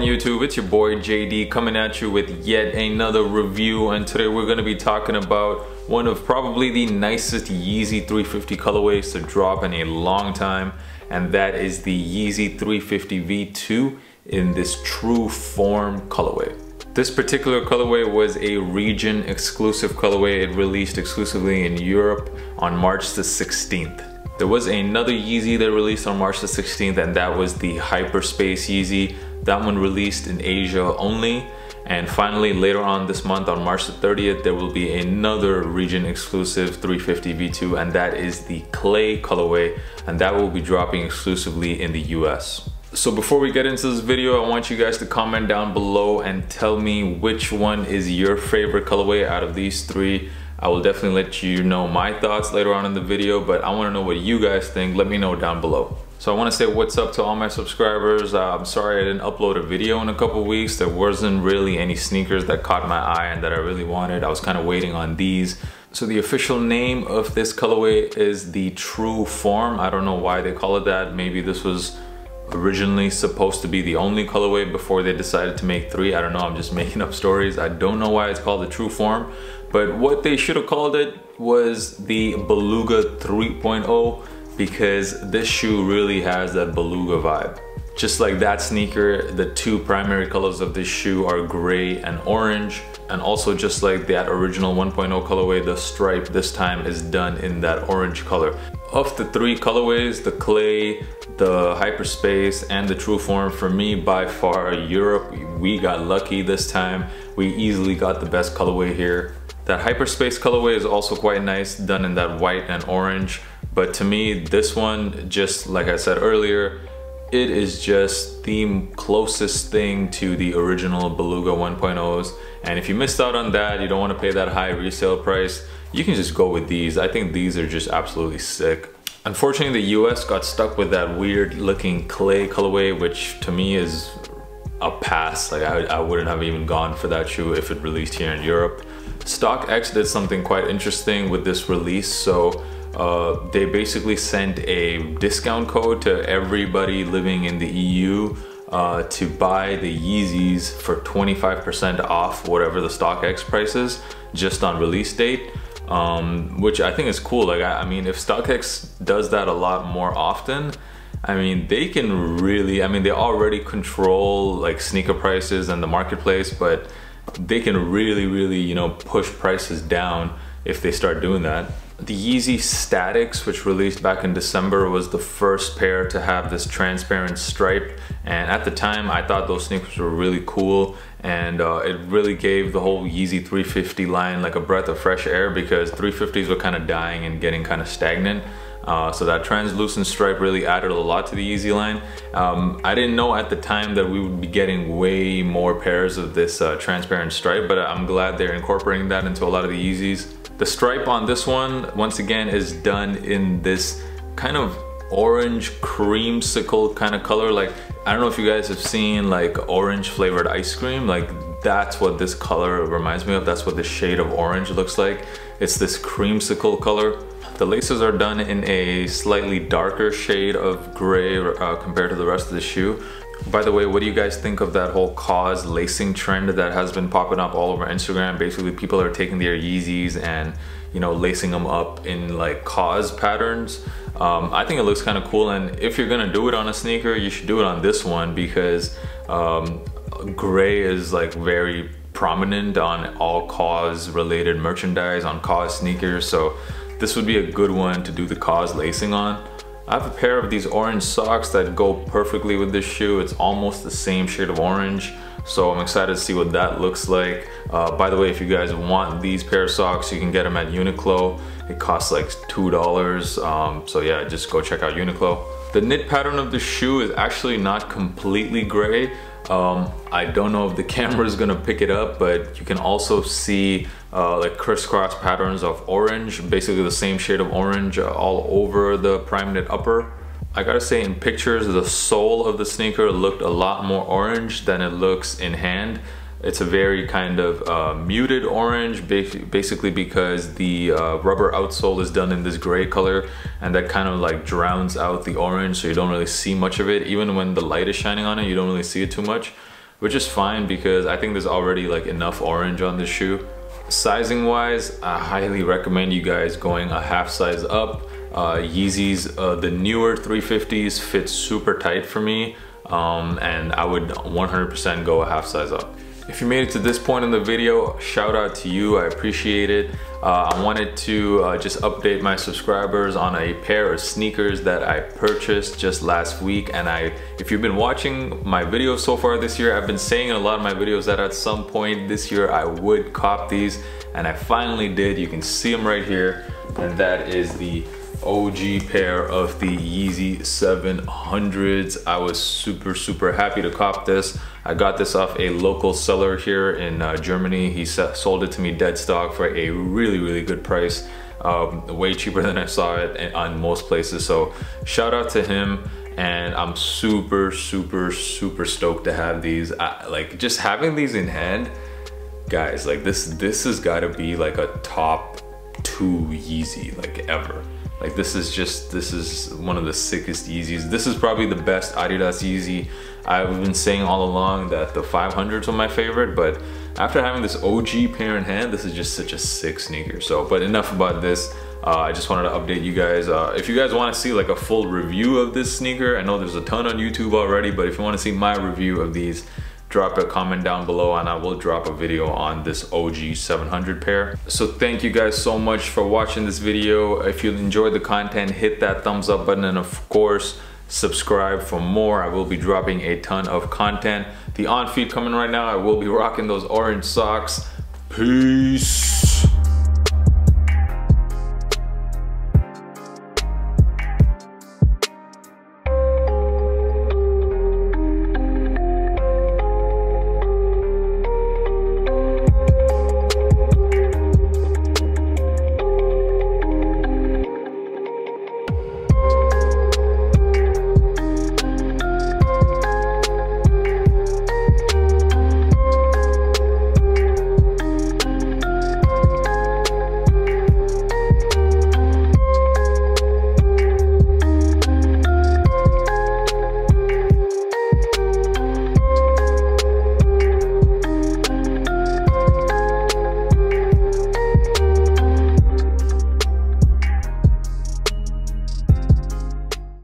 YouTube? It's your boy JD coming at you with yet another review, and today we're going to be talking about one of probably the nicest Yeezy 350 colorways to drop in a long time, and that is the Yeezy 350 V2 in this True Form colorway. This particular colorway was a region exclusive colorway. It released exclusively in Europe on March the 16th. There was another Yeezy that released on March the 16th, and that was the Hyperspace Yeezy. That one released in Asia only. And finally, later on this month, on March the 30th, there will be another region exclusive 350 V2, and that is the Clay colorway, and that will be dropping exclusively in the US. So before we get into this video, I want you guys to comment down below and tell me which one is your favorite colorway out of these three. I will definitely let you know my thoughts later on in the video, but I want to know what you guys think. Let me know down below. So I want to say what's up to all my subscribers. I'm sorry I didn't upload a video in a couple weeks. There wasn't really any sneakers that caught my eye and that I really wanted. I was kind of waiting on these. So the official name of this colorway is the True Form. I don't know why they call it that. Maybe this was originally supposed to be the only colorway before they decided to make three. I don't know, I'm just making up stories. I don't know why it's called the True Form, but what they should have called it was the Beluga 3.0, because this shoe really has that Beluga vibe. Just like that sneaker, the two primary colors of this shoe are gray and orange, and also just like that original 1.0 colorway, the stripe this time is done in that orange color. Of the three colorways, the Clay, the Hyperspace, and the True Form, for me, by far, Europe, we got lucky this time. We easily got the best colorway here. That Hyperspace colorway is also quite nice, done in that white and orange, but to me, this one, just like I said earlier, it is just the closest thing to the original Beluga 1.0s, and if you missed out on that, you don't want to pay that high resale price, you can just go with these. I think these are just absolutely sick. Unfortunately, the US got stuck with that weird looking Clay colorway, which to me is a pass. Like I wouldn't have even gone for that shoe if it released here in Europe. StockX did something quite interesting with this release. So they basically sent a discount code to everybody living in the EU to buy the Yeezys for 25% off whatever the StockX price is, just on release date. Which I think is cool. Like, I mean, if StockX does that a lot more often, I mean, they can really, I mean, they already control like sneaker prices and the marketplace, but they can really, you know, push prices down if they start doing that. The Yeezy Statics, which released back in December, was the first pair to have this transparent stripe, and at the time I thought those sneakers were really cool, and it really gave the whole Yeezy 350 line like a breath of fresh air, because 350s were kind of dying and getting kind of stagnant. So that translucent stripe really added a lot to the Yeezy line. I didn't know at the time that we would be getting way more pairs of this transparent stripe, but I'm glad they're incorporating that into a lot of the Yeezys. The stripe on this one, once again, is done in this kind of orange creamsicle kind of color. Like, I don't know if you guys have seen like orange flavored ice cream. Like, that's what this color reminds me of. That's what the shade of orange looks like. It's this creamsicle color. The laces are done in a slightly darker shade of gray compared to the rest of the shoe. By the way, what do you guys think of that whole cause lacing trend that has been popping up all over Instagram? Basically, people are taking their Yeezys and, you know, lacing them up in like cause patterns. I think it looks kind of cool, and if you're gonna do it on a sneaker, you should do it on this one, because gray is like very prominent on all cause related merchandise, on cause sneakers, so this would be a good one to do the cause lacing on. I have a pair of these orange socks that go perfectly with this shoe. It's almost the same shade of orange, so I'm excited to see what that looks like. By the way, if you guys want these pair of socks, you can get them at Uniqlo. It costs like $2, so yeah, just go check out Uniqlo. The knit pattern of the shoe is actually not completely gray. I don't know if the camera is gonna pick it up, but you can also see like crisscross patterns of orange, basically the same shade of orange all over the prime knit upper. I gotta say, in pictures, the sole of the sneaker looked a lot more orange than it looks in hand. It's a very kind of muted orange, basically because the rubber outsole is done in this gray color, and that kind of like drowns out the orange, so you don't really see much of it. Even when the light is shining on it, you don't really see it too much. which is fine because I think there's already like enough orange on this shoe. Sizing wise, I highly recommend you guys going a half size up. Yeezys, the newer 350s fit super tight for me, and I would 100% go a half size up. If you made it to this point in the video, shout out to you, I appreciate it. I wanted to just update my subscribers on a pair of sneakers that I purchased just last week. And if you've been watching my videos so far this year, I've been saying in a lot of my videos that at some point this year I would cop these, and I finally did. You can see them right here, and that is the OG pair of the Yeezy 700s. I was super happy to cop this. I got this off a local seller here in Germany. He sold it to me dead stock for a really good price, way cheaper than I saw it on most places. So shout out to him, and I'm super stoked to have these. Like, just having these in hand, guys, like this has got to be like a top 2 Yeezy like ever. Like this is one of the sickest Yeezys. This is probably the best Adidas Yeezy. I've been saying all along that the 500s were my favorite, but after having this OG pair in hand, this is just such a sick sneaker. So, but enough about this. I just wanted to update you guys. If you guys want to see like a full review of this sneaker, I know there's a ton on YouTube already, but if you want to see my review of these, drop a comment down below and I will drop a video on this OG 700 pair. So thank you guys so much for watching this video. If you enjoyed the content, hit that thumbs up button, and of course subscribe for more. I will be dropping a ton of content. The on feed coming right now. I will be rocking those orange socks. Peace.